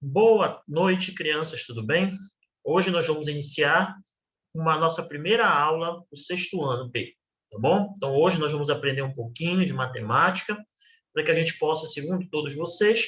Boa noite, crianças, tudo bem? Hoje nós vamos iniciar uma nossa primeira aula do sexto ano B, tá bom? Então, hoje nós vamos aprender um pouquinho de matemática, para que a gente possa, segundo todos vocês,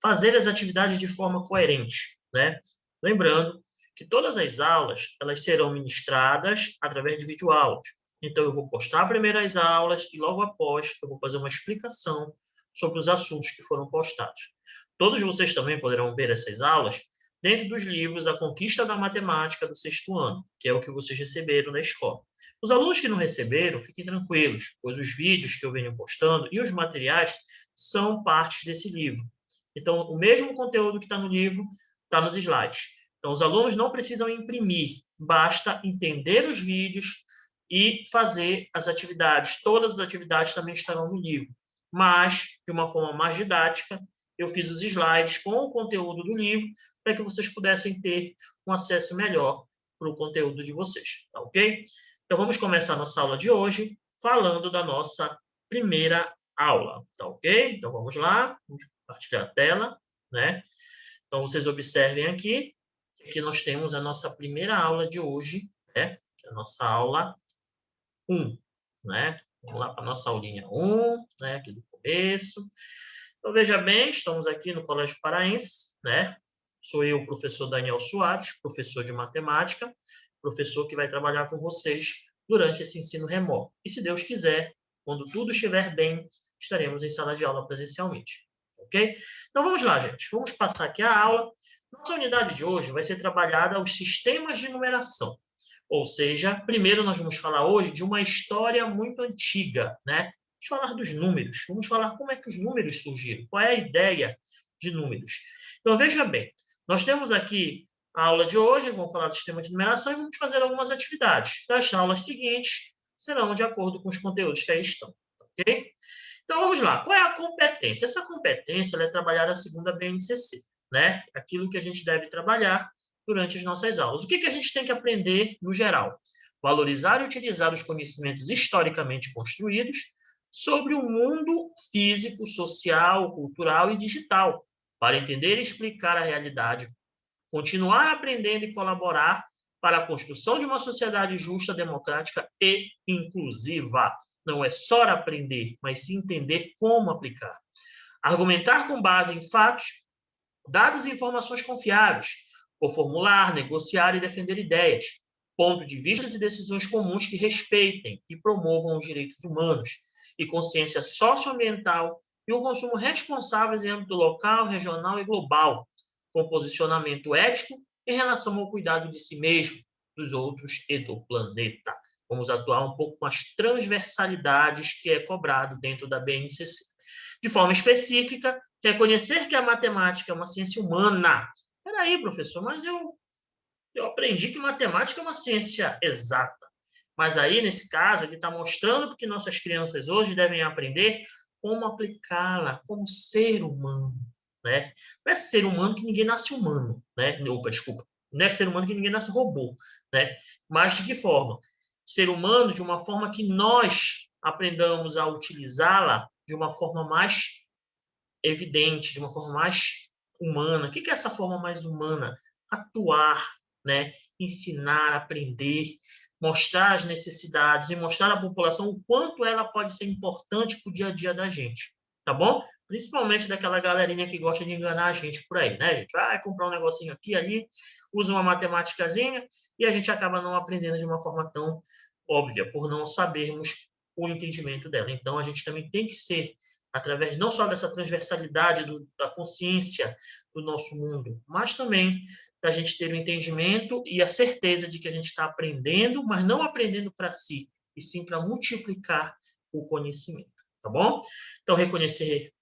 fazer as atividades de forma coerente, né? Lembrando que todas as aulas, elas serão ministradas através de videoaulas. Então, eu vou postar primeiro as aulas e logo após eu vou fazer uma explicação sobre os assuntos que foram postados. Todos vocês também poderão ver essas aulas dentro dos livros A Conquista da Matemática do sexto ano, que é o que vocês receberam na escola. Os alunos que não receberam, fiquem tranquilos, pois os vídeos que eu venho postando e os materiais são partes desse livro. Então, o mesmo conteúdo que está no livro está nos slides. Então, os alunos não precisam imprimir, basta entender os vídeos e fazer as atividades. Todas as atividades também estarão no livro, mas de uma forma mais didática. Eu fiz os slides com o conteúdo do livro para que vocês pudessem ter um acesso melhor para o conteúdo de vocês, tá ok? Então, vamos começar a nossa aula de hoje falando da nossa primeira aula, tá ok? Então, vamos lá, vamos compartilhar a tela, né? Então, vocês observem aqui que nós temos a nossa primeira aula de hoje, né? Que é a nossa aula 1, né? Vamos lá para a nossa aulinha 1, né? Aqui do começo. Então, veja bem, estamos aqui no Colégio Paraense, né? Sou eu, o professor Daniel Soares, professor de matemática, professor que vai trabalhar com vocês durante esse ensino remoto. E, se Deus quiser, quando tudo estiver bem, estaremos em sala de aula presencialmente, ok? Então, vamos lá, gente. Vamos passar aqui a aula. Nossa unidade de hoje vai ser trabalhada os sistemas de numeração. Ou seja, primeiro nós vamos falar hoje de uma história muito antiga, né? Vamos falar dos números, vamos falar como é que os números surgiram, qual é a ideia de números. Então, veja bem, nós temos aqui a aula de hoje, vamos falar do sistema de numeração e vamos fazer algumas atividades. As aulas seguintes serão de acordo com os conteúdos que aí estão, ok? Então, vamos lá. Qual é a competência? Essa competência ela é trabalhada segundo a BNCC, né? Aquilo que a gente deve trabalhar durante as nossas aulas. O que a gente tem que aprender no geral? Valorizar e utilizar os conhecimentos historicamente construídos sobre o mundo físico, social, cultural e digital, para entender e explicar a realidade, continuar aprendendo e colaborar para a construção de uma sociedade justa, democrática e inclusiva. Não é só aprender, mas sim entender como aplicar. Argumentar com base em fatos, dados e informações confiáveis, por formular, negociar e defender ideias, pontos de vista e decisões comuns que respeitem e promovam os direitos humanos, e consciência socioambiental e o consumo responsáveis em âmbito local, regional e global, com posicionamento ético em relação ao cuidado de si mesmo, dos outros e do planeta. Vamos atuar um pouco com as transversalidades que é cobrado dentro da BNCC. De forma específica, reconhecer que a matemática é uma ciência humana. Espera aí, professor, mas eu aprendi que matemática é uma ciência exata. Mas aí, nesse caso, ele está mostrando que nossas crianças hoje devem aprender como aplicá-la como ser humano, né? Não é ser humano que ninguém nasce humano, né? Opa, desculpa. Não é ser humano que ninguém nasce robô, né? Mas de que forma? Ser humano de uma forma que nós aprendamos a utilizá-la de uma forma mais evidente, de uma forma mais humana. O que é essa forma mais humana? Atuar, né? Ensinar, aprender, mostrar as necessidades e mostrar à população o quanto ela pode ser importante para o dia a dia da gente, tá bom? Principalmente daquela galerinha que gosta de enganar a gente por aí, né, gente? Vai comprar um negocinho aqui, ali, usa uma matemáticazinha e a gente acaba não aprendendo de uma forma tão óbvia, por não sabermos o entendimento dela. Então, a gente também tem que ser através não só dessa transversalidade da consciência do nosso mundo, mas também da gente ter o entendimento e a certeza de que a gente está aprendendo, mas não aprendendo para si, e sim para multiplicar o conhecimento, tá bom? Então, reconhecer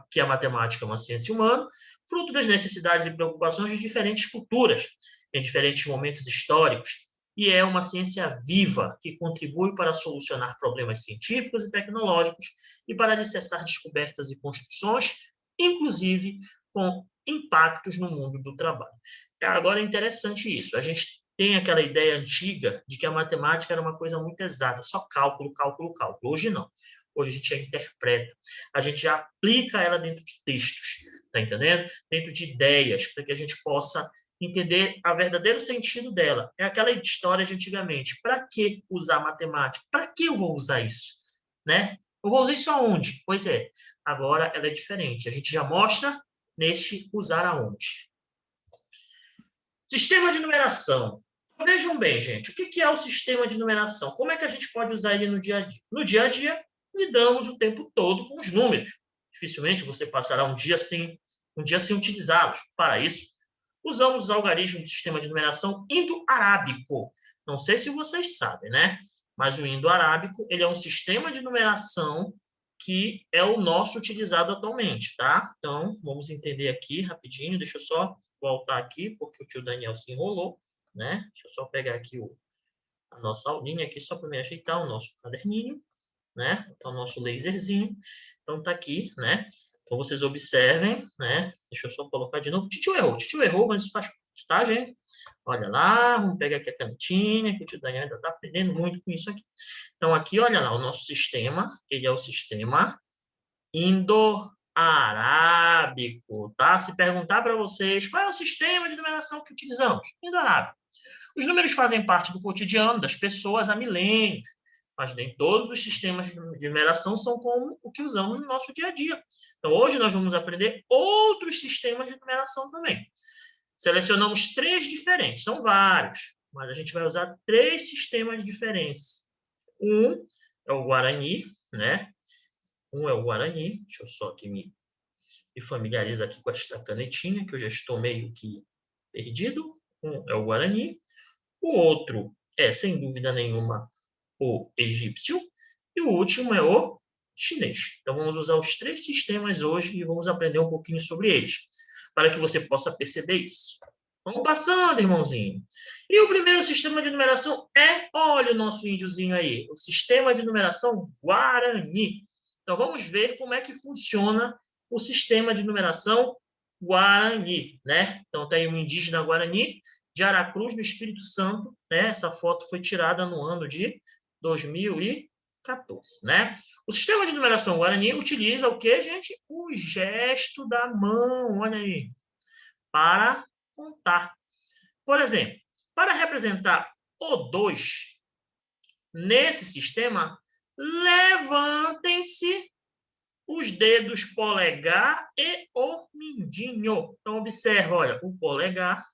que a matemática é uma ciência humana, fruto das necessidades e preocupações de diferentes culturas, em diferentes momentos históricos, e é uma ciência viva que contribui para solucionar problemas científicos e tecnológicos e para alicerçar descobertas e construções, inclusive com impactos no mundo do trabalho. Agora é interessante isso. A gente tem aquela ideia antiga de que a matemática era uma coisa muito exata, só cálculo, cálculo, cálculo. Hoje não. Hoje a gente já interpreta, a gente já aplica ela dentro de textos. tá entendendo? Dentro de ideias, para que a gente possa entender o verdadeiro sentido dela. É aquela história de antigamente. Para que usar matemática? Para que eu vou usar isso? Né? Eu vou usar isso aonde? Pois é, agora ela é diferente. A gente já mostra neste usar aonde. Sistema de numeração. Vejam bem, gente, o que é o sistema de numeração? Como é que a gente pode usar ele no dia a dia? No dia a dia, lidamos o tempo todo com os números. Dificilmente você passará um dia sem utilizá-los. Para isso, usamos os algarismos do sistema de numeração indo-arábico. Não sei se vocês sabem, né? Mas o indo-arábico, ele é um sistema de numeração que é o nosso utilizado atualmente, tá? Então, vamos entender aqui rapidinho. Deixa eu só voltar aqui, porque o tio Daniel se enrolou, né? Deixa eu só pegar aqui a nossa aulinha aqui, só para me ajeitar o nosso caderninho, né? Então, o nosso laserzinho. Então, tá aqui, né? Então, vocês observem, né? Deixa eu só colocar de novo. O tio errou, mas faz parte, tá, gente? Olha lá, vamos pegar aqui a canetinha, que o tio Daniel ainda tá aprendendo muito com isso aqui. Então, aqui, olha lá, o nosso sistema, ele é o sistema indo-arábico, tá? Se perguntar para vocês qual é o sistema de numeração que utilizamos, indo-arábico. Os números fazem parte do cotidiano das pessoas há milênios, mas nem todos os sistemas de numeração são como o que usamos no nosso dia a dia. Então, hoje nós vamos aprender outros sistemas de numeração também. Selecionamos 3 diferentes, são vários, mas a gente vai usar 3 sistemas diferentes. Um é o Guarani, né? Um é o Guarani, deixa eu só aqui me familiarizar aqui com esta canetinha, que eu já estou meio que perdido. Um é o Guarani, o outro é, sem dúvida nenhuma, o egípcio, e o último é o chinês. Então, vamos usar os 3 sistemas hoje e vamos aprender um pouquinho sobre eles, para que você possa perceber isso. Vamos passando, irmãozinho. E o primeiro sistema de numeração é, olha o nosso índiozinho aí, o sistema de numeração Guarani. Então, vamos ver como é que funciona o sistema de numeração Guarani, né? Então, tem um indígena Guarani de Aracruz, no Espírito Santo, né? Essa foto foi tirada no ano de 2014, né? O sistema de numeração Guarani utiliza o que, gente? O gesto da mão, olha aí, para contar. Por exemplo, para representar o 2, nesse sistema, levantem-se os dedos polegar e o mindinho. Então, observa, olha, o polegar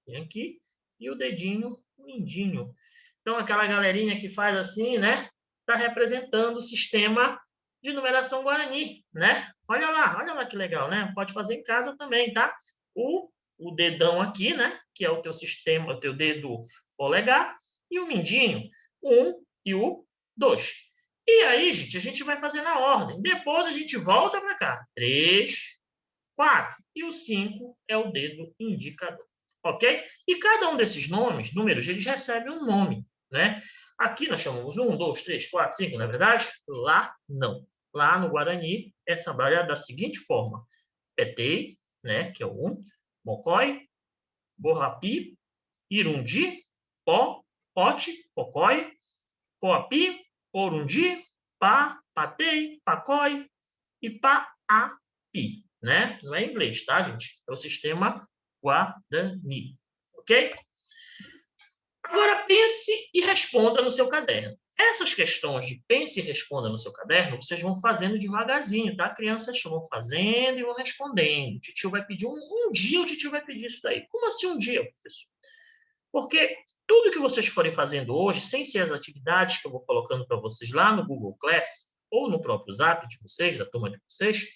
tem aqui e o dedinho mindinho. Então, aquela galerinha que faz assim, né? Está representando o sistema de numeração Guarani, né? Olha lá que legal, né? Pode fazer em casa também, tá? O dedão aqui, né? Que é o teu sistema, o teu dedo polegar, e o mindinho, 1 e o 2. E aí, gente, a gente vai fazer na ordem. Depois a gente volta para cá. 3, 4. E o 5 é o dedo indicador. Ok? E cada um desses números, eles recebem um nome, né? Aqui nós chamamos 1, 2, 3, 4, 5, não é verdade? Lá, não. Lá no Guarani, é trabalhado da seguinte forma. Petei, né, que é o 1, Mocói, Borrapi, Irundi, Pó, Pote, Pocói, Poapi, Porundi, Pá, Patei, Pacói e Paapi, né? Não é inglês, tá, gente? É o sistema Guarani, ok? Agora pense e responda no seu caderno. Essas questões de pense e responda no seu caderno, vocês vão fazendo devagarzinho, tá? Crianças vão fazendo e vão respondendo. O titio vai pedir um dia, o titio vai pedir isso daí. Como assim um dia, professor? Porque tudo que vocês forem fazendo hoje, sem ser as atividades que eu vou colocando para vocês lá no Google Class ou no próprio Zap de vocês, da turma de vocês,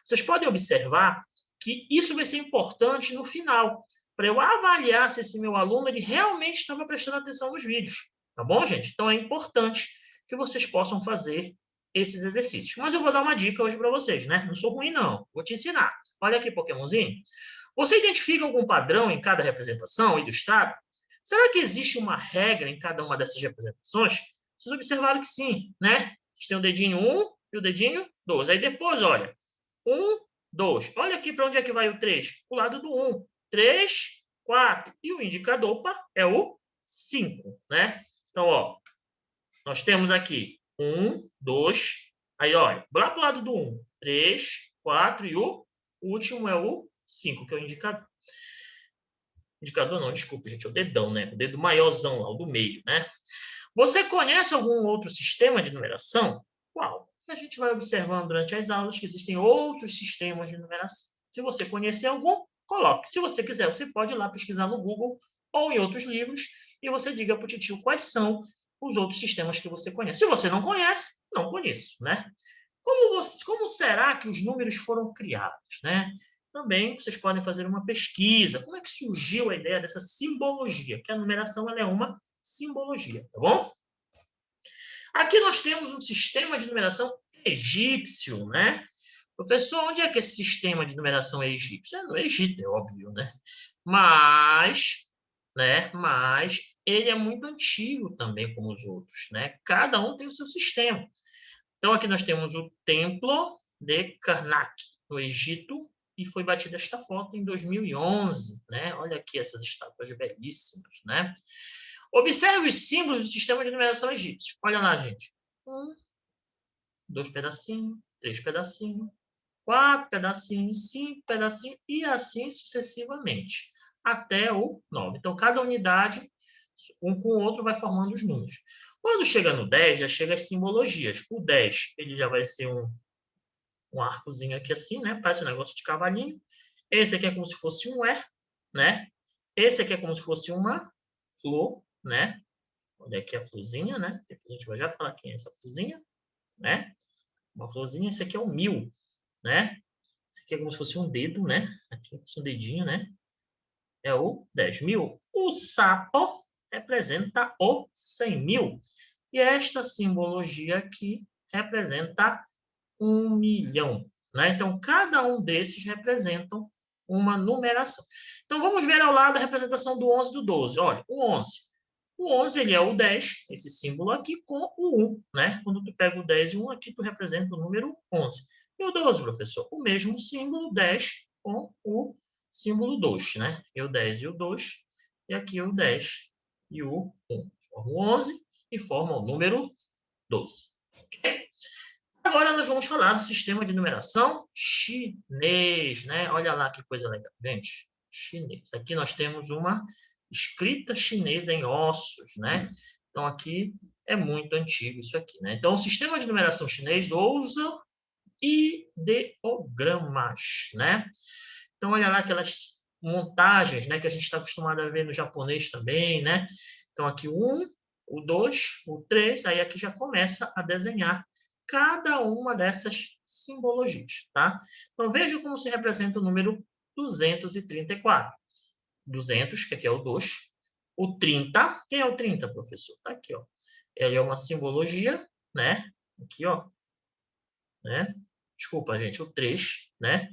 vocês podem observar que isso vai ser importante no final, para eu avaliar se esse meu aluno ele realmente estava prestando atenção nos vídeos. Tá bom, gente? Então, é importante que vocês possam fazer esses exercícios. Mas eu vou dar uma dica hoje para vocês, né? Não sou ruim, não. Vou te ensinar. Olha aqui, Pokémonzinho. Você identifica algum padrão em cada representação ilustrada? Será que existe uma regra em cada uma dessas representações? Vocês observaram que sim, né? A gente tem o dedinho 1 e o dedinho 2. Aí depois, olha, 1, 2. Olha aqui para onde é que vai o 3. O lado do 1. 3, 4. E o indicador, opa, é o 5, né? Então, ó, nós temos aqui 1, 2. Aí, olha, lá para o lado do 1. 3, 4 e o O último é o 5, que é o indicador. Indicador não, desculpa, gente, é o dedão, né? O dedo maiorzão lá, o do meio, né? Você conhece algum outro sistema de numeração? Qual? A gente vai observando durante as aulas que existem outros sistemas de numeração. Se você conhecer algum, coloque. Se você quiser, você pode ir lá pesquisar no Google ou em outros livros e você diga para o titio quais são os outros sistemas que você conhece. Se você não conhece, não conheço, né? Como será que os números foram criados, né? Também vocês podem fazer uma pesquisa. Como é que surgiu a ideia dessa simbologia? Que a numeração ela é uma simbologia, tá bom? Aqui nós temos um sistema de numeração egípcio, né? Professor, onde é que esse sistema de numeração é egípcio? É no Egito, é óbvio, né? Mas ele é muito antigo também como os outros, né? Cada um tem o seu sistema. Então, aqui nós temos o Templo de Karnak, no Egito, e foi batida esta foto em 2011, né? Olha aqui essas estátuas belíssimas, né? Observe os símbolos do sistema de numeração egípcio. Olha lá, gente. 1, 2 pedacinhos, 3 pedacinhos, 4 pedacinhos, 5 pedacinhos, e assim sucessivamente, até o 9. Então, cada unidade, um com o outro, vai formando os números. Quando chega no 10, já chega as simbologias. O 10, ele já vai ser um arcozinho aqui assim, né? Parece um negócio de cavalinho. Esse aqui é como se fosse um E, né? Esse aqui é como se fosse uma flor, né? Olha aqui a florzinha, né? Depois a gente vai já falar quem é essa florzinha, né? Uma florzinha. Esse aqui é o 1000, né? Esse aqui é como se fosse um dedo, né? Aqui é um dedinho, né? É o 10.000. O sapo representa o 100.000. E esta simbologia aqui representa 1.000.000, né? Então, cada um desses representam uma numeração. Então, vamos ver ao lado a representação do 11 e do 12. Olha, o 11. O 11, ele é o 10, esse símbolo aqui, com o 1, né? Quando tu pega o 10 e o 1 aqui, tu representa o número 11. E o 12, professor? O mesmo símbolo, 10, com o símbolo 2, né? E o 10 e o 2, e aqui o 10 e o 1. Formam o 11 e formam o número 12. Ok? Agora nós vamos falar do sistema de numeração chinês, né? Olha lá que coisa legal, gente. Chinês. Aqui nós temos uma escrita chinesa em ossos, né? Então aqui é muito antigo isso aqui, né? Então o sistema de numeração chinês usa ideogramas, né? Então olha lá aquelas montagens, né, que a gente está acostumado a ver no japonês também, né? Então aqui o 1, o 2, o 3, aí aqui já começa a desenhar cada uma dessas simbologias, tá? Então, veja como se representa o número 234. 200, que aqui é o 2. O 30, quem é o 30, professor? Tá aqui, ó. Ele é uma simbologia, né? Aqui, ó. Né? Desculpa, gente, o 3, né?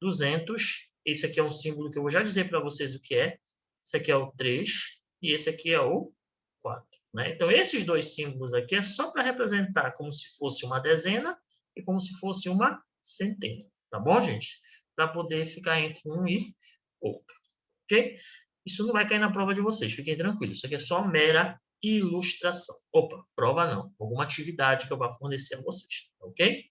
200, esse aqui é um símbolo que eu vou já dizer para vocês o que é. Esse aqui é o 3 e esse aqui é o 4. Né? Então, esses dois símbolos aqui é só para representar como se fosse uma dezena e como se fosse uma centena. Tá bom, gente? Para poder ficar entre um e outro. Ok? Isso não vai cair na prova de vocês, fiquem tranquilos. Isso aqui é só mera ilustração. Opa, prova não. Alguma atividade que eu vou fornecer a vocês. Ok?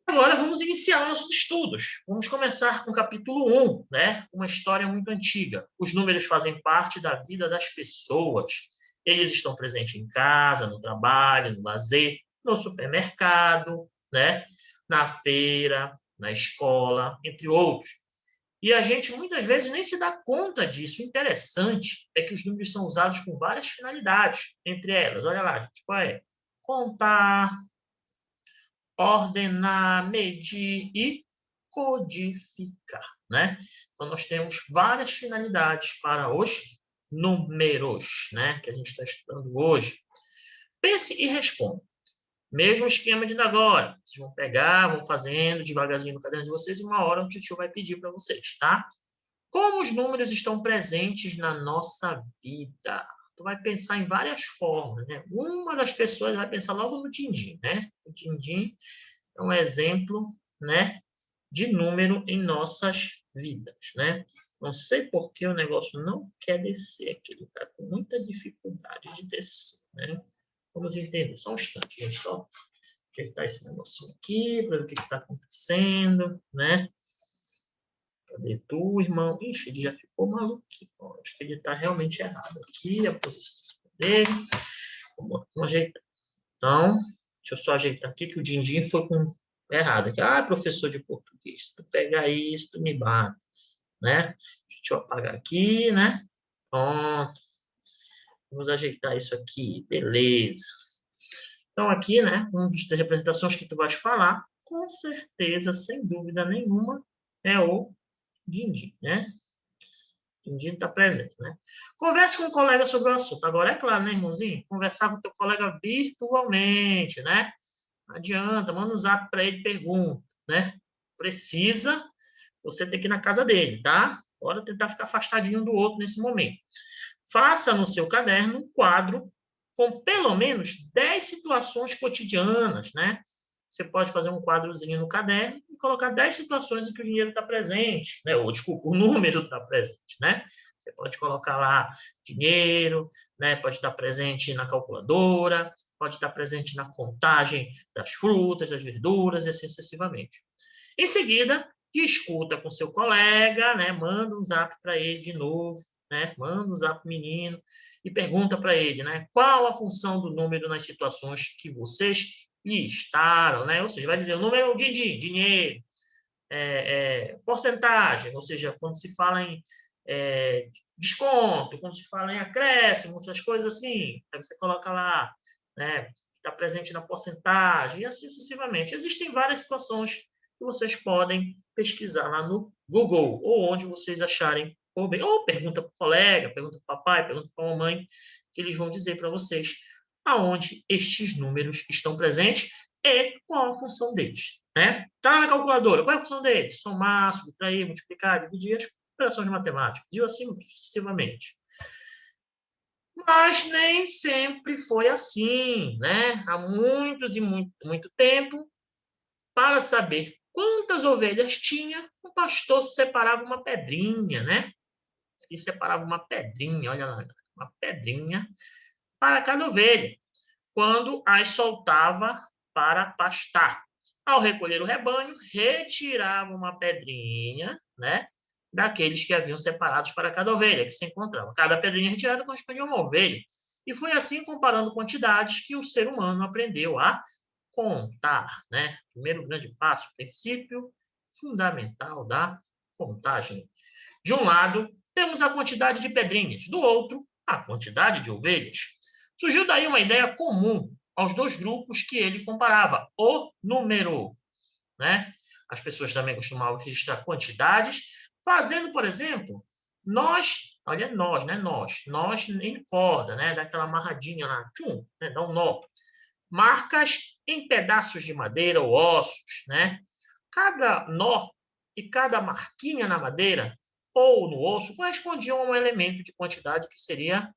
Agora vamos iniciar nossos estudos. Vamos começar com o capítulo 1, né? Uma história muito antiga. Os números fazem parte da vida das pessoas. Eles estão presentes em casa, no trabalho, no lazer, no supermercado, né? Na feira, na escola, entre outros. E a gente muitas vezes nem se dá conta disso. O interessante é que os números são usados com várias finalidades. Entre elas, olha lá, gente, qual é? Contar, ordenar, medir e codificar, né? Então, nós temos várias finalidades para os números, né? Que a gente está estudando hoje. Pense e responda. Mesmo esquema de agora. Vocês vão pegar, vão fazendo devagarzinho no caderno de vocês e uma hora o tio vai pedir para vocês, tá? Como os números estão presentes na nossa vida? Tu vai pensar em várias formas, né? Uma das pessoas vai pensar logo no din-din, né? O din-din é um exemplo, né, de número em nossas vidas, né? Não sei por que o negócio não quer descer aqui, ele está com muita dificuldade de descer, né? Vamos entender, só um instante, gente, só ajeitar esse negocinho aqui, para ver o que está acontecendo, né? Cadê tu, irmão? Ixi, ele já ficou maluco aqui. Acho que ele está realmente errado aqui, a posição dele. Vamos ajeitar. Então, deixa eu só ajeitar aqui, que o din-din foi com errado aqui. Ah, professor de português, se tu pegar isso, tu me bate, né? Deixa eu apagar aqui, né? Pronto. Vamos ajeitar isso aqui, beleza. Então, aqui, né, uma das representações que tu vais falar, com certeza, sem dúvida nenhuma, é o din-din, né? Din-din está presente, né? Converse com um colega sobre o assunto. Agora, é claro, né, irmãozinho? Conversar com o teu colega virtualmente, né? Não adianta, manda um zap para ele, pergunta, né? Precisa, você tem que ir na casa dele, tá? Bora tentar ficar afastadinho um do outro nesse momento. Faça no seu caderno um quadro com pelo menos 10 situações cotidianas, né? Você pode fazer um quadrozinho no caderno e colocar 10 situações em que o dinheiro está presente, né? Ou, desculpa, o número está presente, né? Você pode colocar lá dinheiro, né? Pode estar presente na calculadora, pode estar presente na contagem das frutas, das verduras, e assim sucessivamente. Em seguida, discuta com seu colega, né? Manda um zap para ele de novo, né? Manda um zap para o menino e pergunta para ele, né? Qual a função do número nas situações que vocês listaram, né? Ou seja, vai dizer o número de dinheiro, porcentagem, ou seja, quando se fala em desconto, quando se fala em acréscimo, essas coisas assim, aí você coloca lá, né? Está presente na porcentagem, e assim sucessivamente. Existem várias situações que vocês podem pesquisar lá no Google, ou onde vocês acharem por bem. Ou pergunta para o colega, pergunta para o papai, pergunta para a mamãe, que eles vão dizer para vocês aonde estes números estão presentes e qual a função deles. Né? Está na calculadora, qual é a função deles? Somar, subtrair, multiplicar, dividir, as operações de matemática, e assim sucessivamente. Mas nem sempre foi assim, né? Há muitos e muito tempo, para saber quantas ovelhas tinha, o pastor separava uma pedrinha, né? Ele separava uma pedrinha, olha lá, uma pedrinha para cada ovelha, quando as soltava para pastar. Ao recolher o rebanho, retirava uma pedrinha, né? Daqueles que haviam separados para cada ovelha que se encontrava. Cada pedrinha retirada correspondia a uma ovelha. E foi assim, comparando quantidades, que o ser humano aprendeu a contar, né? Primeiro grande passo, princípio fundamental da contagem. De um lado, temos a quantidade de pedrinhas, do outro, a quantidade de ovelhas. Surgiu daí uma ideia comum aos dois grupos que ele comparava, o número, né? As pessoas também costumavam registrar quantidades, fazendo, por exemplo, olha nós, né? Nós em corda, né? Daquela amarradinha lá, tchum, né? Dá um nó. Marcas em pedaços de madeira ou ossos, né? Cada nó e cada marquinha na madeira ou no osso correspondiam a um elemento de quantidade que seria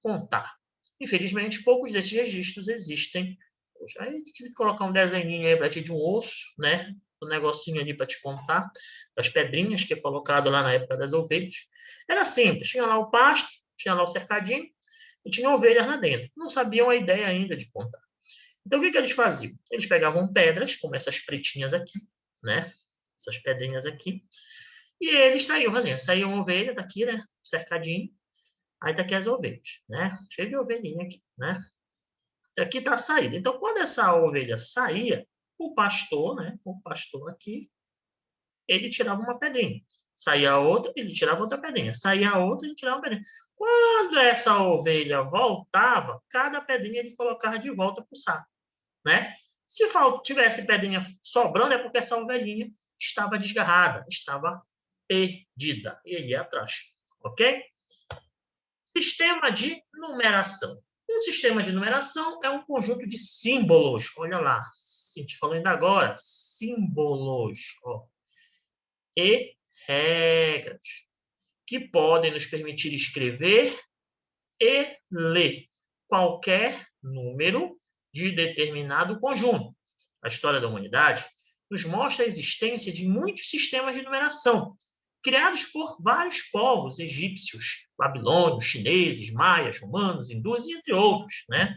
contar. Infelizmente, poucos desses registros existem. Poxa, aí tive que colocar um desenhinho aí para ti de um osso, né? Um negocinho ali para te contar, das pedrinhas que é colocado lá na época das ovelhas. Era simples, tinha lá o pasto, tinha lá o cercadinho e tinha ovelhas lá dentro. Não sabiam a ideia ainda de contar. Então, o que eles faziam? Eles pegavam pedras, como essas pretinhas aqui, né? Essas pedrinhas aqui, e eles saíam fazendo. Saía uma ovelha daqui, né? Cercadinho. Aí tá aqui as ovelhas, né? Cheio de ovelhinha aqui, né? Aqui tá a saída. Então, quando essa ovelha saía, o pastor, né? O pastor aqui, ele tirava uma pedrinha. Saía a outra, ele tirava outra pedrinha. Saía a outra, ele tirava uma pedrinha. Quando essa ovelha voltava, cada pedrinha ele colocava de volta para o saco, né? Se tivesse pedrinha sobrando, é porque essa ovelhinha estava desgarrada, estava perdida. E ele ia atrás, ok? Sistema de numeração. Um sistema de numeração é um conjunto de símbolos. Olha lá, a gente falou ainda agora, símbolos. Ó, e regras que podem nos permitir escrever e ler qualquer número de determinado conjunto. A história da humanidade nos mostra a existência de muitos sistemas de numeração, criados por vários povos egípcios, babilônios, chineses, maias, romanos, hindus, entre outros, né?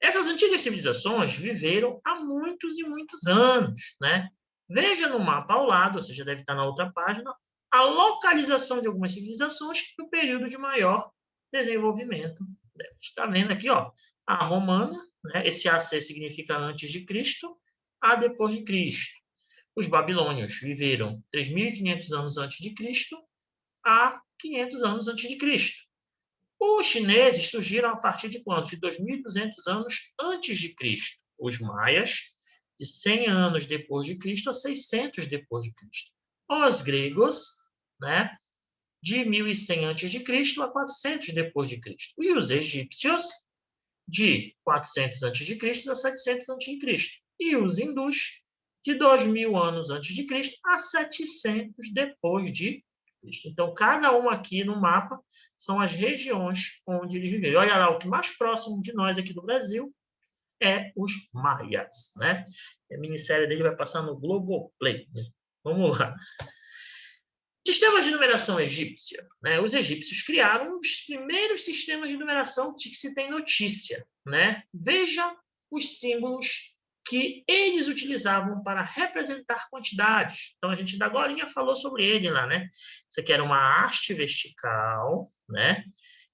Essas antigas civilizações viveram há muitos e muitos anos, né? Veja no mapa ao lado, ou seja, deve estar na outra página, a localização de algumas civilizações no período de maior desenvolvimento delas. Está vendo aqui, ó, a romana, né? Esse AC significa antes de Cristo, A depois de Cristo. Os babilônios viveram 3.500 anos antes de Cristo a 500 anos antes de Cristo. Os chineses surgiram a partir de quanto? De 2.200 anos antes de Cristo. Os maias, de 100 anos depois de Cristo a 600 depois de Cristo. Os gregos, né, de 1.100 antes de Cristo a 400 depois de Cristo. E os egípcios, de 400 antes de Cristo a 700 antes de Cristo. E os hindus, de 2.000 anos antes de Cristo a 700 depois de Cristo. Então, cada uma aqui no mapa são as regiões onde eles viveram. Olha lá, o que mais próximo de nós aqui do Brasil é os maias, né? A minissérie dele vai passar no Globoplay, né? Vamos lá. Sistema de numeração egípcia, né? Os egípcios criaram os primeiros sistemas de numeração de que se tem notícia, né? Veja os símbolos que eles utilizavam para representar quantidades. Então, a gente ainda agora falou sobre ele lá, né? Isso aqui era uma haste vertical, né?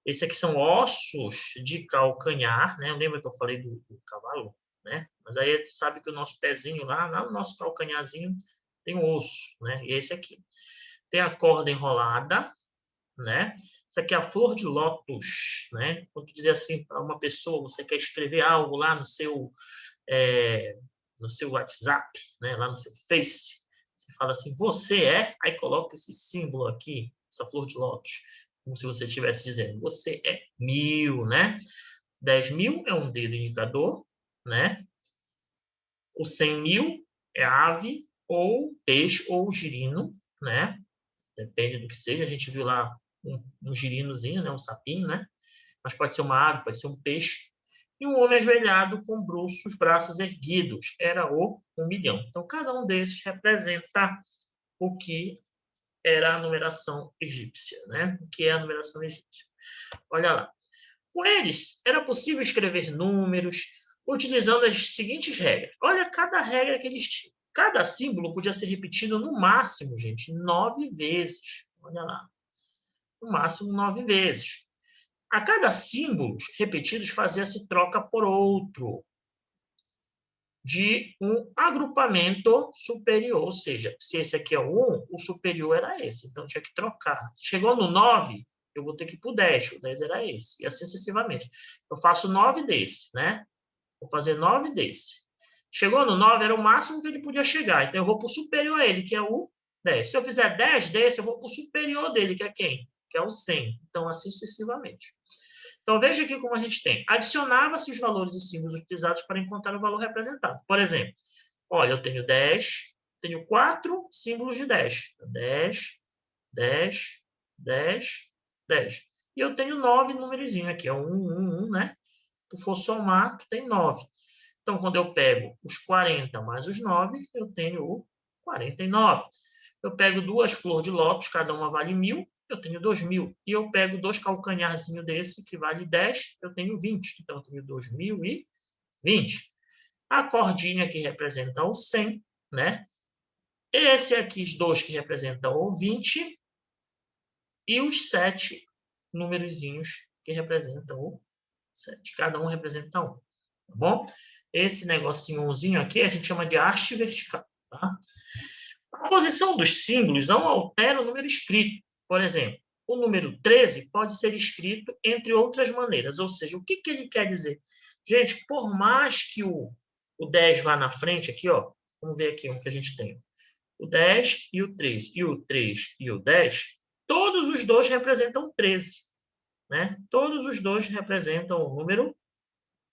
Esse aqui são ossos de calcanhar, né? Lembra que eu falei do cavalo, né? Mas aí tu sabe que o nosso pezinho lá no nosso calcanharzinho tem um osso, né? E esse aqui. Tem a corda enrolada, né? Isso aqui é a flor de lótus, né? Quando tu dizer assim para uma pessoa, você quer escrever algo lá no seu WhatsApp, né? Lá no seu Face, você fala assim, você é, aí coloca esse símbolo aqui, essa flor de lótus, como se você estivesse dizendo, você é 1000, né? 10.000 é um dedo indicador, né? O 100.000 é ave ou peixe ou girino, né? Depende do que seja. A gente viu lá um girinozinho, né? Um sapinho, né? Mas pode ser uma ave, pode ser um peixe. E um homem ajoelhado com os braços erguidos. Era o 1.000.000. Então, cada um desses representa o que era a numeração egípcia, né? O que é a numeração egípcia. Olha lá. Com eles, era possível escrever números utilizando as seguintes regras. Olha cada regra que eles tinham. Cada símbolo podia ser repetido no máximo, gente, 9 vezes. Olha lá. No máximo 9 vezes. A cada símbolo repetidos fazia-se troca por outro de um agrupamento superior. Ou seja, se esse aqui é o 1, o superior era esse. Então, tinha que trocar. Chegou no 9, eu vou ter que ir para o 10. O 10 era esse. E assim sucessivamente. Eu faço 9 desse, né? Vou fazer 9 desse. Chegou no 9, era o máximo que ele podia chegar. Então, eu vou para o superior a ele, que é o 10. Se eu fizer 10 desse, eu vou para o superior dele, que é quem? Que é o 100. Então, assim sucessivamente. Então, veja aqui como a gente tem. Adicionava-se os valores e símbolos utilizados para encontrar o valor representado. Por exemplo, olha, eu tenho 10, tenho 4 símbolos de 10. 10, 10, 10, 10. E eu tenho 9 númerozinhos aqui. É 1, 1, 1, né? Se tu for somar, tu tem 9. Então, quando eu pego os 40 mais os 9, eu tenho o 49. Eu pego duas flores de lótus, cada uma vale 1.000, eu tenho 2.000. E eu pego dois calcanharzinhos desse, que vale 10, eu tenho 20. Então, eu tenho 2.020. A cordinha que representa o 100, né? Esse aqui, os dois que representam o 20. E os 7 númerozinhos que representam o 7. Cada um representa um. Tá bom? Esse negocinhozinho aqui a gente chama de haste vertical. Tá? A posição dos símbolos não altera o número escrito. Por exemplo, o número 13 pode ser escrito entre outras maneiras. Ou seja, o que ele quer dizer? Gente, por mais que o 10 vá na frente aqui, ó, vamos ver aqui o que a gente tem. O 10 e o 3. E o 3 e o 10, todos os dois representam 13. Né? Todos os dois representam o número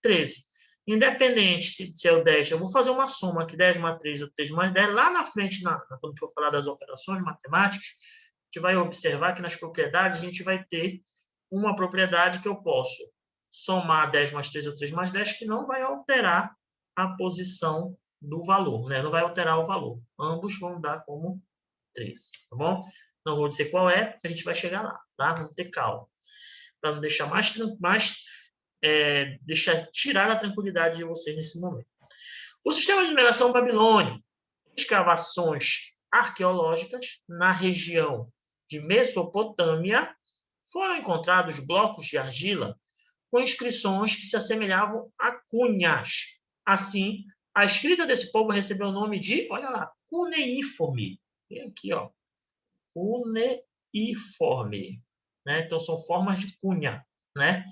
13. Independente se é o 10, eu vou fazer uma soma aqui, 10 mais 3 ou 3 mais 10. Lá na frente, quando for falar das operações matemáticas, a gente vai observar que nas propriedades a gente vai ter uma propriedade que eu posso somar 10 mais 3 ou 3 mais 10, que não vai alterar a posição do valor, né? Não vai alterar o valor. Ambos vão dar como 13, tá bom? Não vou dizer qual é, porque a gente vai chegar lá, tá? Vamos ter calma. Para não deixar mais tirar a tranquilidade de vocês nesse momento. O sistema de numeração babilônico, escavações arqueológicas na região de Mesopotâmia, foram encontrados blocos de argila com inscrições que se assemelhavam a cunhas. Assim, a escrita desse povo recebeu o nome de, olha lá, cuneiforme. Tem aqui, ó, cuneiforme. Né? Então, são formas de cunha. Né?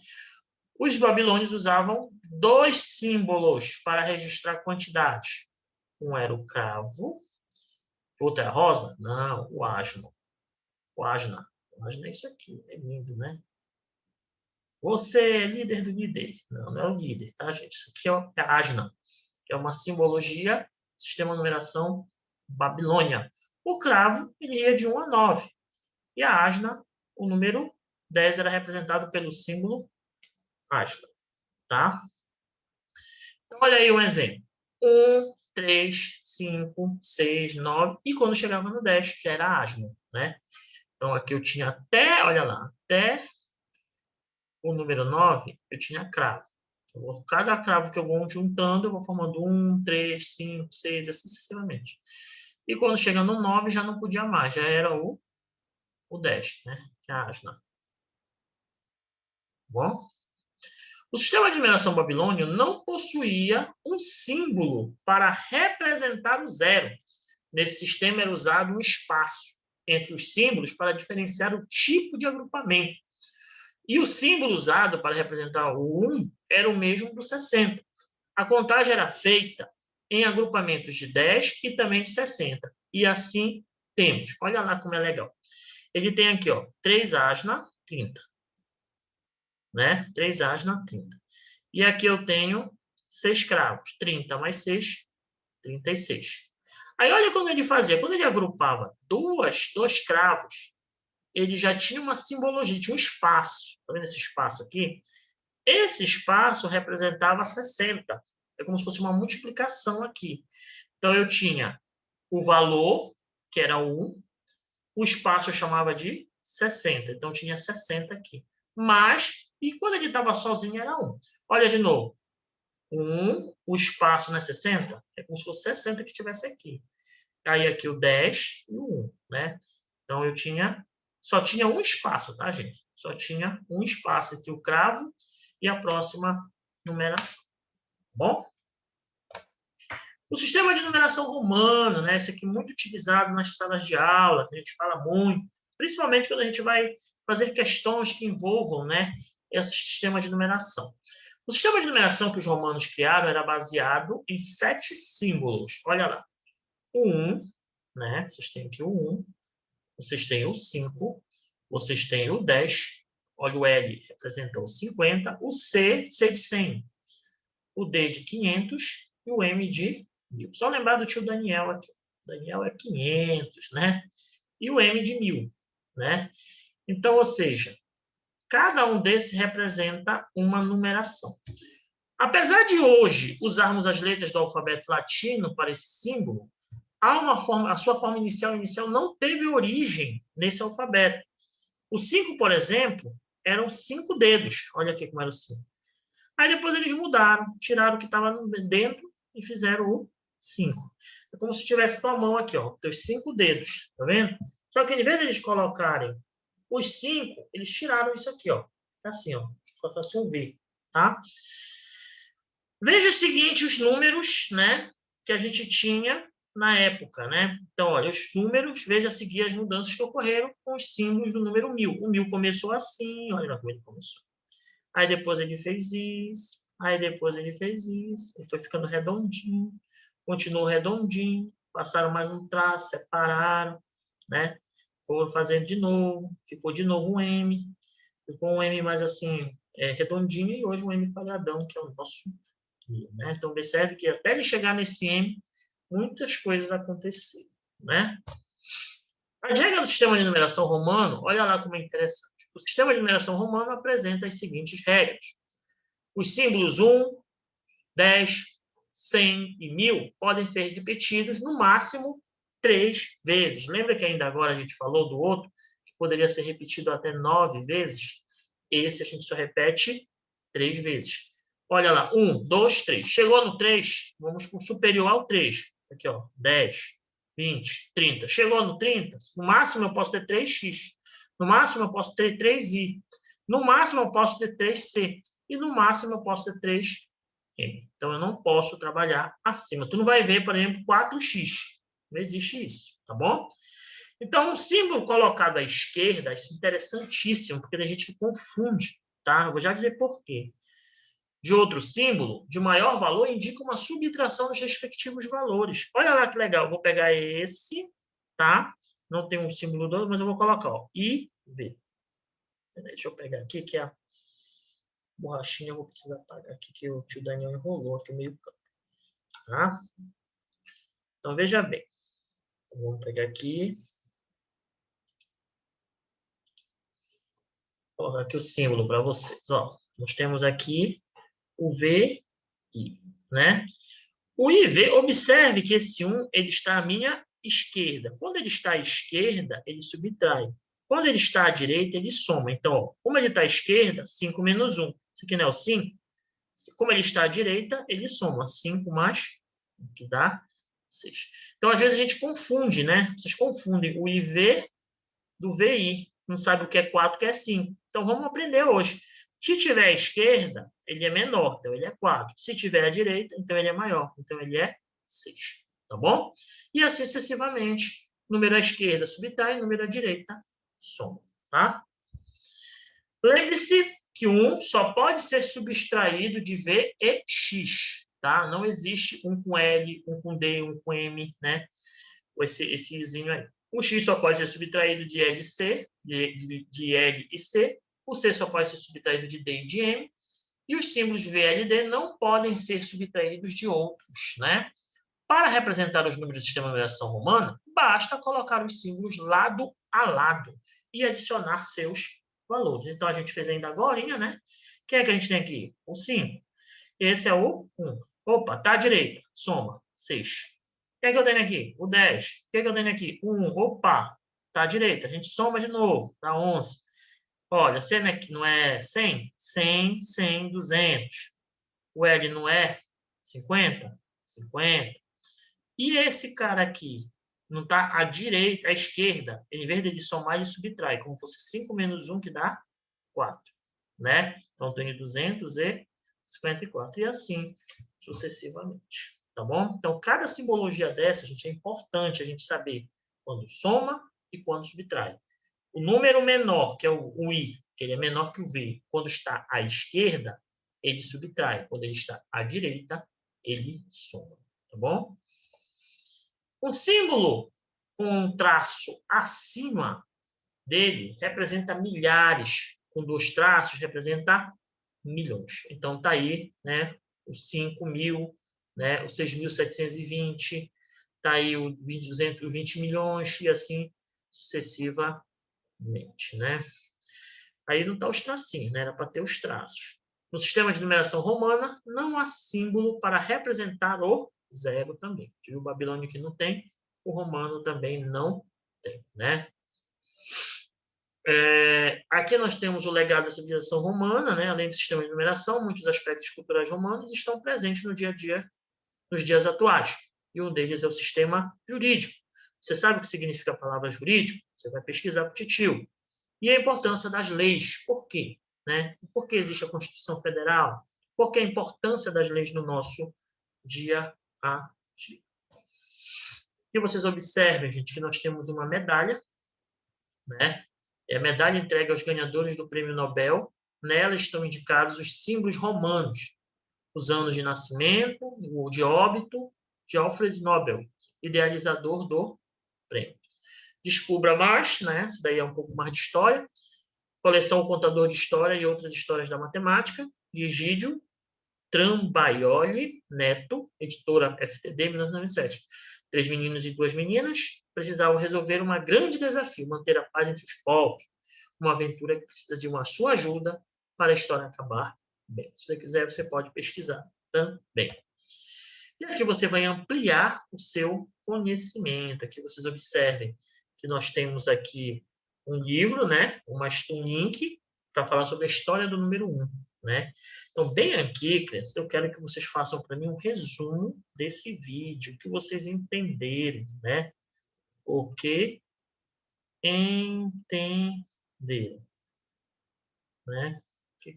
Os babilônios usavam 2 símbolos para registrar quantidades. Um era o cravo, outro é a rosa? Não, o asno. O asna. O asna é isso aqui, é lindo, né? Você é líder do líder. Não, não é o líder, tá, gente? Isso aqui é a asna, que é uma simbologia, sistema de numeração Babilônia. O cravo, ele ia de 1 a 9. E a asna, o número 10 era representado pelo símbolo asna, tá? Então, olha aí um exemplo. 1, 3, 5, 6, 9. E quando chegava no 10, já era asna, né? Então, aqui eu tinha até, olha lá, até o número 9, eu tinha cravo. Cada cravo que eu vou juntando, eu vou formando 1, 3, 5, 6, assim sucessivamente. E quando chega no 9, já não podia mais, já era o 10, né? Que é a asna. Bom? O sistema de numeração babilônio não possuía um símbolo para representar o zero. Nesse sistema era usado um espaço entre os símbolos para diferenciar o tipo de agrupamento. E o símbolo usado para representar o 1 era o mesmo do 60. A contagem era feita em agrupamentos de 10 e também de 60. E assim temos. Olha lá como é legal. Ele tem aqui, ó, 3 asna, 30. Né? 3 asna, 30. E aqui eu tenho 6 cravos. 30 mais 6, 36. Aí olha como ele fazia. Quando ele agrupava dois cravos, ele já tinha uma simbologia, tinha um espaço. Está vendo esse espaço aqui? Esse espaço representava 60. É como se fosse uma multiplicação aqui. Então, eu tinha o valor, que era 1, o espaço eu chamava de 60. Então, tinha 60 aqui. Mas, e quando ele estava sozinho, era 1. Olha de novo. 1, o espaço não é 60? É como se fosse 60 que estivesse aqui. Aí aqui o 10 e o 1, né? Então, só tinha um espaço, tá, gente? Só tinha um espaço entre o cravo e a próxima numeração. Bom? O sistema de numeração romano, né? Esse aqui é muito utilizado nas salas de aula, que a gente fala muito, principalmente quando a gente vai fazer questões que envolvam, né, esse sistema de numeração. O sistema de numeração que os romanos criaram era baseado em 7 símbolos. Olha lá. O 1, né? Vocês têm aqui o 1. Vocês têm o 5. Vocês têm o 10. Olha, o L representa o 50. O C de 100. O D de 500. E o M de 1000. Só lembrar do tio Daniel aqui. Daniel é 500, né? E o M de 1000, né? Então, ou seja, cada um desses representa uma numeração. Apesar de hoje usarmos as letras do alfabeto latino para esse símbolo, a sua forma inicial não teve origem nesse alfabeto. O 5, por exemplo, eram 5 dedos. Olha aqui como era o 5. Aí depois eles mudaram, tiraram o que estava dentro e fizeram o 5. É como se tivesse com a mão aqui, ó, os 5 dedos, tá vendo? Só que, em vez de eles colocarem os 5, eles tiraram isso aqui, ó. Assim, ó. Só para assim ver, tá? Veja o seguinte, os números, né, que a gente tinha na época, né? Então, olha, os números, veja a seguir as mudanças que ocorreram com os símbolos do número 1000. O 1000 começou assim, olha como ele começou. Aí depois ele fez isso, aí depois ele fez isso, ele foi ficando redondinho, continuou redondinho, passaram mais um traço, separaram, né? Foram fazendo de novo, ficou de novo um M, ficou um M mais assim, redondinho, e hoje um M quadradão, que é o nosso, né? Então, observe que até ele chegar nesse M, muitas coisas aconteceram, né? A regra do sistema de numeração romano, olha lá como é interessante. O sistema de numeração romano apresenta as seguintes regras. Os símbolos 1, 10, 100 e 1000 podem ser repetidos no máximo 3 vezes. Lembra que ainda agora a gente falou do outro, que poderia ser repetido até 9 vezes? Esse a gente só repete 3 vezes. Olha lá, 1, 2, 3. Chegou no 3, vamos para o superior ao 3. Aqui, ó, 10, 20, 30. Chegou no 30, no máximo eu posso ter 3x. No máximo eu posso ter 3i. No máximo eu posso ter 3c. E no máximo eu posso ter 3m. Então eu não posso trabalhar acima. Tu não vai ver, por exemplo, 4x. Não existe isso, tá bom? Então, o símbolo colocado à esquerda, isso é interessantíssimo, porque a gente confunde, tá? Eu vou já dizer por quê. De outro símbolo, de maior valor, indica uma subtração dos respectivos valores. Olha lá que legal. Eu vou pegar esse, tá? Não tem um símbolo 2, mas eu vou colocar, ó, I, V. Deixa eu pegar aqui, que a borrachinha eu vou precisar apagar aqui, que o tio Daniel enrolou aqui o meio campo, tá? Então, veja bem. Então, vamos pegar aqui. Vou colocar aqui o símbolo para vocês. Ó, nós temos aqui o VI, né? O IV, observe que esse 1 ele está à minha esquerda. Quando ele está à esquerda, ele subtrai. Quando ele está à direita, ele soma. Então, ó, como ele está à esquerda, 5 menos 1. Isso aqui não é o 5? Como ele está à direita, ele soma. 5 mais 1, que dá 6. Então, às vezes, a gente confunde, né? Vocês confundem o IV do VI. Não sabe o que é 4, o que é 5. Então, vamos aprender hoje. Se tiver à esquerda, ele é menor, então ele é 4. Se tiver à direita, então ele é maior, então ele é 6. Tá bom? E assim sucessivamente. Número à esquerda subtrai, número à direita soma. Tá? Lembre-se que 1 só pode ser subtraído de V e X. Tá? Não existe 1 com L, 1 com D, 1 com M, né? Esse izinho aí. O X só pode ser subtraído de L e C, de L e C. O C só pode ser subtraído de D e de M. E os símbolos V, L e D não podem ser subtraídos de outros, né? Para representar os números do sistema de numeração romana, basta colocar os símbolos lado a lado e adicionar seus valores. Então, a gente fez ainda agora, né? Quem é que a gente tem aqui? O 5. Esse é o 1. Opa, tá à direita. Soma. 6. O que é que eu tenho aqui? O 10. O que é que eu tenho aqui? 1. Opa, tá à direita. A gente soma de novo. Dá 11. Olha, C não é 100? 100, 100, 200. O L não é 50? 50. E esse cara aqui não está à direita, à esquerda. Em vez de ele somar, ele subtrai. Como fosse 5 menos 1, que dá 4. Né? Então, tenho 254. E assim sucessivamente. Tá bom? Então, cada simbologia dessa, gente, é importante a gente saber quando soma e quando subtrai. O número menor, que é o I, que ele é menor que o V, quando está à esquerda, ele subtrai. Quando ele está à direita, ele soma. Tá bom? Um símbolo com um traço acima dele representa milhares. Com 2 traços, representa milhões. Então, está aí, né, os 5.000, né, os 6.720, está aí os 220 milhões e assim sucessivamente, né? Aí não está os tracinhos, né? Era para ter os traços. No sistema de numeração romana, não há símbolo para representar o zero também. O babilônico que não tem, o romano também não tem, né? Aqui nós temos o legado da civilização romana, né? Além do sistema de numeração, muitos aspectos culturais romanos estão presentes no dia a dia, nos dias atuais. E um deles é o sistema jurídico. Você sabe o que significa a palavra jurídico? Você vai pesquisar para o titio. E a importância das leis. Por quê? Né? Por que existe a Constituição Federal? Por que a importância das leis no nosso dia a dia? E vocês observem, gente, que nós temos uma medalha, né? É a medalha entregue aos ganhadores do Prêmio Nobel. Nela estão indicados os símbolos romanos, os anos de nascimento, o de óbito de Alfred Nobel, idealizador do prêmio. Descubra mais, né? Isso daí é um pouco mais de história. Coleção O Contador de História e Outras Histórias da Matemática, de Egídio Trambaioli Neto, editora FTD, 1997. 3 meninos e 2 meninas precisavam resolver um grande desafio, manter a paz entre os povos. Uma aventura que precisa de uma sua ajuda para a história acabar bem. Se você quiser, você pode pesquisar também. E aqui você vai ampliar o seu conhecimento. Aqui vocês observem que nós temos aqui um livro, né? Um link para falar sobre a história do número 1. né? Então, bem aqui, crianças, eu quero que vocês façam para mim um resumo desse vídeo, que vocês entenderam, né? O que entenderam, né? O que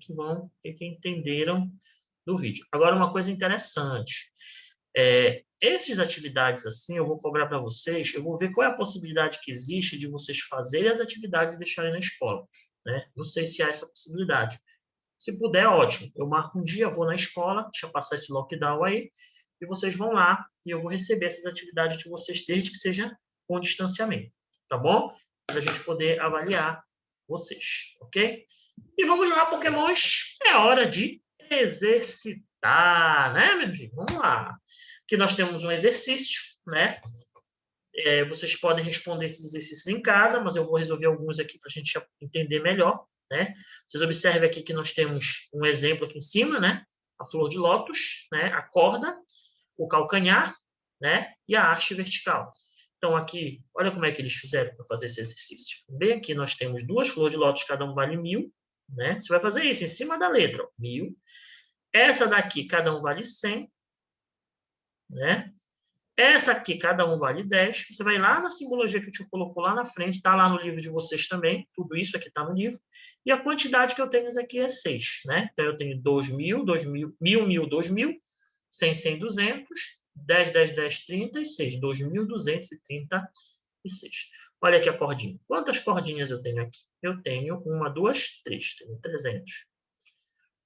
entenderam do vídeo. Agora, uma coisa interessante. Essas atividades assim, eu vou cobrar para vocês, eu vou ver qual é a possibilidade que existe de vocês fazerem as atividades e deixarem na escola, né? Não sei se há essa possibilidade. Se puder, ótimo. Eu marco um dia, vou na escola, deixa eu passar esse lockdown aí, e vocês vão lá e eu vou receber essas atividades de vocês, desde que seja com distanciamento, tá bom? Para a gente poder avaliar vocês, ok? E vamos lá, Pokémons, é hora de exercitar, né, meu filho? Vamos lá. Aqui nós temos um exercício, né? Vocês podem responder esses exercícios em casa, mas eu vou resolver alguns aqui para a gente entender melhor, né? Vocês observem aqui que nós temos um exemplo aqui em cima, né? A flor de lótus, né? A corda, o calcanhar, né? E a haste vertical. Então, aqui, olha como é que eles fizeram para fazer esse exercício. Bem aqui nós temos duas flores de lótus, cada um vale 1.000, né? Você vai fazer isso em cima da letra, ó, 1.000. Essa daqui, cada um vale 100, né? Essa aqui, cada um vale 10. Você vai lá na simbologia que o tio colocou lá na frente, está lá no livro de vocês também, tudo isso aqui está no livro. E a quantidade que eu tenho aqui é 6, né? Então, eu tenho 2.000, 2.000, 1.000, 2.000, 100, 100, 200, 10, 10, 10, 36, 2.236. Olha aqui a cordinha. Quantas cordinhas eu tenho aqui? Eu tenho 1, 2, 3, tenho 300.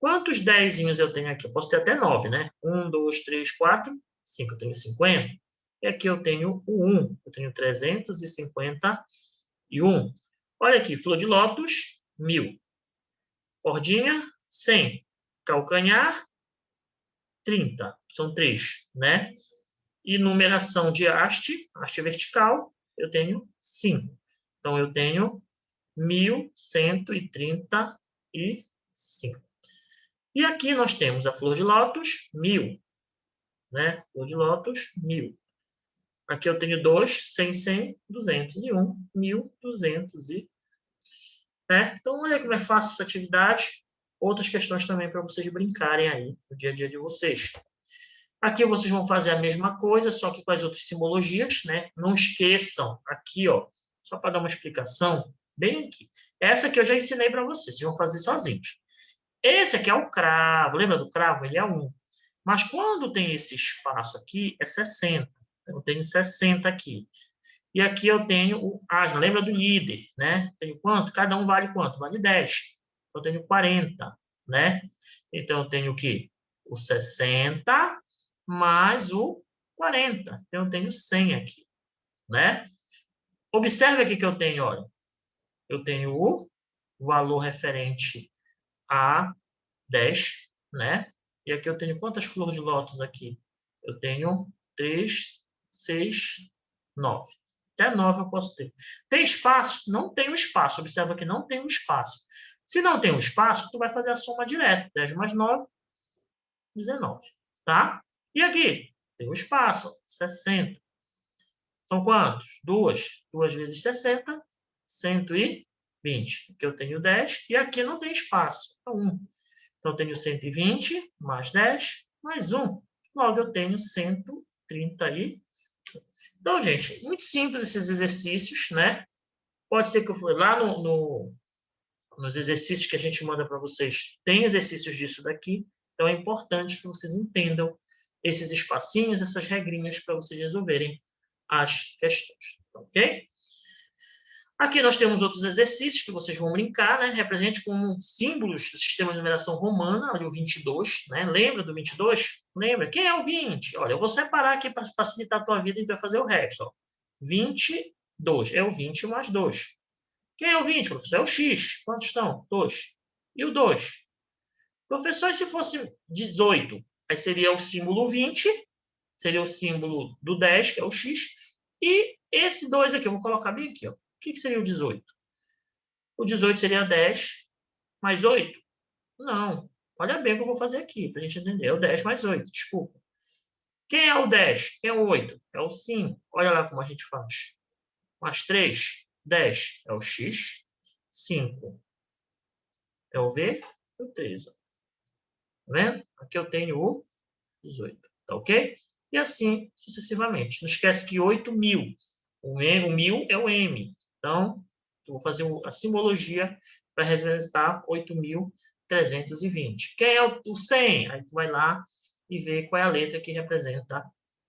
Quantos dezinhos eu tenho aqui? Eu posso ter até 9, né? 1, 2, 3, 4, 5, eu tenho 50. E aqui eu tenho o 1, eu tenho 351. Olha aqui, flor de lótus, 1.000. Cordinha, 100. Calcanhar, 30. São 3, né? E numeração de haste vertical, eu tenho 5. Então, eu tenho 1.135. E aqui nós temos a flor de lótus, 1.000. Né? Flor de lótus, 1.000. Aqui eu tenho 2, 100, 100, 201, 1.200. Né? Então, olha como é fácil essa atividade. Outras questões também para vocês brincarem aí no dia a dia de vocês. Aqui vocês vão fazer a mesma coisa, só que com as outras simbologias, né? Não esqueçam, aqui, ó, só para dar uma explicação, bem aqui. Essa aqui eu já ensinei para vocês, vocês vão fazer sozinhos. Esse aqui é o cravo, lembra do cravo? Ele é 1. Mas quando tem esse espaço aqui, é 60. Então, eu tenho 60 aqui. E aqui eu tenho o asno, lembra do líder, né? Tenho quanto? Cada um vale quanto? Vale 10. Então, eu tenho 40, né? Então, eu tenho o quê? O 60 mais o 40. Então, eu tenho 100 aqui, né? Observe aqui que eu tenho, olha. Eu tenho o valor referente a 10, né? E aqui eu tenho quantas flores de lótus aqui? Eu tenho 3, 6, 9. Até 9 eu posso ter. Tem espaço? Não tem um espaço. Observa que não tem um espaço. Se não tem um espaço, tu vai fazer a soma direta. 10 mais 9, 19. Tá? E aqui? Tem um espaço, 60. São quantos? 2. 2 vezes 60, 120. Aqui eu tenho 10 e aqui não tem espaço. É 1. Então, eu tenho 120 mais 10 mais 1. Logo, eu tenho 130 aí. Então, gente, muito simples esses exercícios, né? Pode ser que eu fui lá nos exercícios que a gente manda para vocês. Tem exercícios disso daqui. Então, é importante que vocês entendam esses espacinhos, essas regrinhas para vocês resolverem as questões, ok? Aqui nós temos outros exercícios que vocês vão brincar, né? Represente como símbolos do sistema de numeração romana, ali o 22, né? Lembra do 22? Lembra? Quem é o 20? Olha, eu vou separar aqui para facilitar a tua vida e vai fazer o resto, ó. 22 é o 20 mais 2. Quem é o 20, professor? É o x. Quantos estão? 2. E o 2? Professor, e se fosse 18? Aí seria o símbolo 20, seria o símbolo do 10, que é o x, e esse 2 aqui, eu vou colocar bem aqui, ó. O que seria o 18? O 18 seria 10 mais 8? Não. Olha bem o que eu vou fazer aqui, para a gente entender. É o 10 mais 8, desculpa. Quem é o 10? Quem é o 8? É o 5. Olha lá como a gente faz. Mais 3, 10 é o x. 5 é o v. E o 3. vendo? Aqui eu tenho o 18, tá ok? E assim sucessivamente. Não esquece que 8.000, o 1.000 é o M. Então, eu vou fazer a simbologia para representar 8.320. Quem é o 100? Aí tu vai lá e vê qual é a letra que representa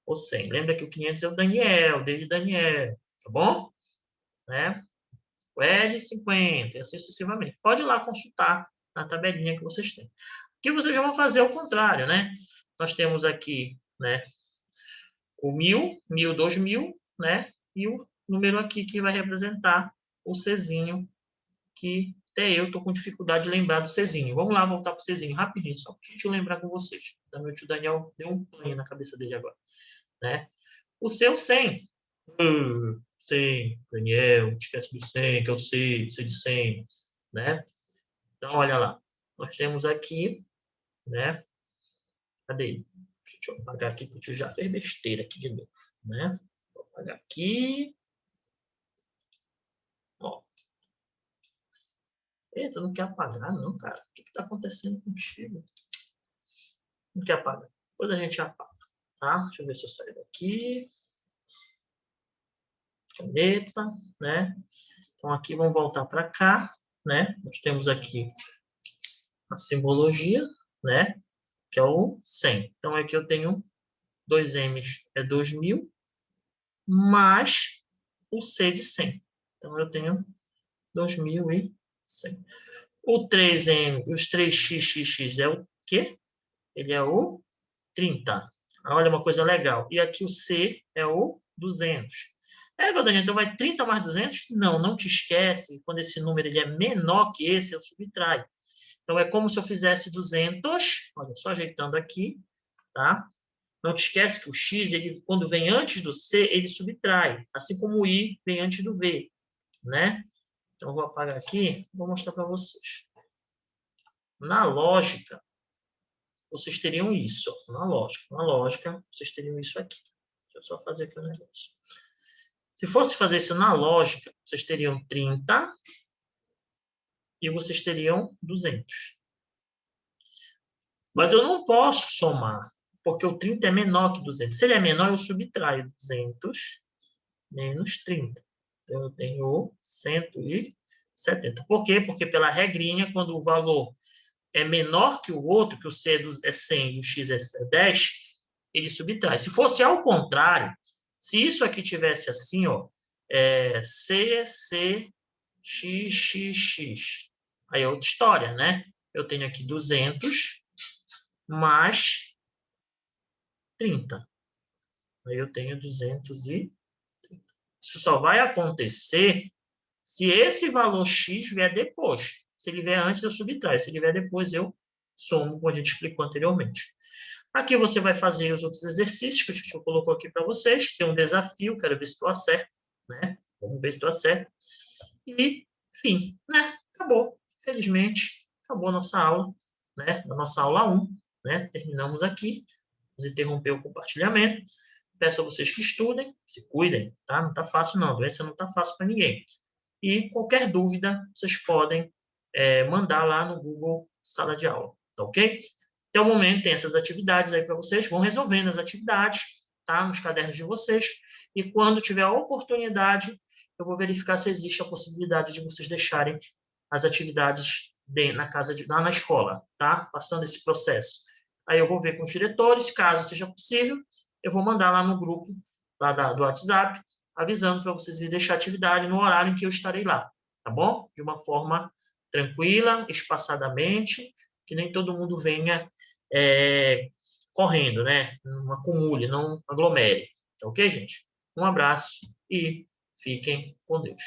o 100. Lembra que o 500 é o Daniel, desde Daniel, tá bom? Né? O L50, e assim sucessivamente. Pode ir lá consultar na tabelinha que vocês têm. Aqui vocês já vão fazer o contrário, né? Nós temos aqui, né, o 1.000, 1.000, 2.000, né? E o número aqui que vai representar o Czinho, que até eu estou com dificuldade de lembrar do Czinho. Vamos lá voltar para o Czinho rapidinho, só para eu lembrar com vocês. Então, meu tio Daniel deu um panho na cabeça dele agora, né? O seu 100. 100, Daniel, esquece do 100, que eu sei de 100, né? Então, olha lá. Nós temos aqui, né? Cadê? Deixa eu apagar aqui, que o tio já fez besteira aqui de novo, né? Vou apagar aqui. Ó. Eita, não quer apagar, não, cara. O que está acontecendo contigo? Não quer apagar. Depois a gente apaga, tá? Deixa eu ver se eu saio daqui. Caneta, né? Então, aqui vamos voltar para cá, né? Nós temos aqui a simbologia, né? Que é o 100. Então, aqui eu tenho 2 M's é 2.000, mais o C de 100. Então, eu tenho 2.100. O 3M, os 3xxx é o quê? Ele é o 30. Olha uma coisa legal. E aqui o C é o 200. Godinho, então vai 30 mais 200? Não, não te esquece. Quando esse número ele é menor que esse, eu subtrai. Então, é como se eu fizesse 200. Olha, só ajeitando aqui, tá? Não te esquece que o X, ele, quando vem antes do C, ele subtrai. Assim como o I vem antes do V, né? Então, eu vou apagar aqui, vou mostrar para vocês. Na lógica, vocês teriam isso. Ó, na lógica, vocês teriam isso aqui. Deixa eu só fazer aqui o negócio. Se fosse fazer isso na lógica, vocês teriam 30 e vocês teriam 200. Mas eu não posso somar, porque o 30 é menor que 200. Se ele é menor, eu subtraio 200 menos 30. Então, eu tenho 170. Por quê? Porque pela regrinha, quando o valor é menor que o outro, que o C é 100 e o X é 10, ele subtrai. Se fosse ao contrário, se isso aqui tivesse assim, ó, C, C, X, X, X. Aí é outra história, né? Eu tenho aqui 200 mais 30. Aí eu tenho 230. Isso só vai acontecer se esse valor X vier depois. Se ele vier antes, eu subtraio. Se ele vier depois, eu somo, como a gente explicou anteriormente. Aqui você vai fazer os outros exercícios que a gente colocou aqui para vocês. Tem um desafio, quero ver se tu acerta, né? Vamos ver se tu acerta. E, enfim, né? Acabou. Felizmente, acabou a nossa aula, né? A nossa aula 1, né? Terminamos aqui. Vamos interromper o compartilhamento. Peço a vocês que estudem, se cuidem, tá? Não tá fácil, não. A doença não tá fácil para ninguém. E qualquer dúvida, vocês podem mandar lá no Google Sala de Aula, tá ok? Até o momento, tem essas atividades aí para vocês. Vão resolvendo as atividades, tá? Nos cadernos de vocês. E quando tiver a oportunidade, eu vou verificar se existe a possibilidade de vocês deixarem as atividades na casa lá na escola, tá? Passando esse processo. Aí eu vou ver com os diretores, caso seja possível, eu vou mandar lá no grupo lá do WhatsApp, avisando para vocês irem deixar a atividade no horário em que eu estarei lá, tá bom? De uma forma tranquila, espaçadamente, que nem todo mundo venha correndo, né? Não acumule, não aglomere. Tá ok, gente? Um abraço e fiquem com Deus.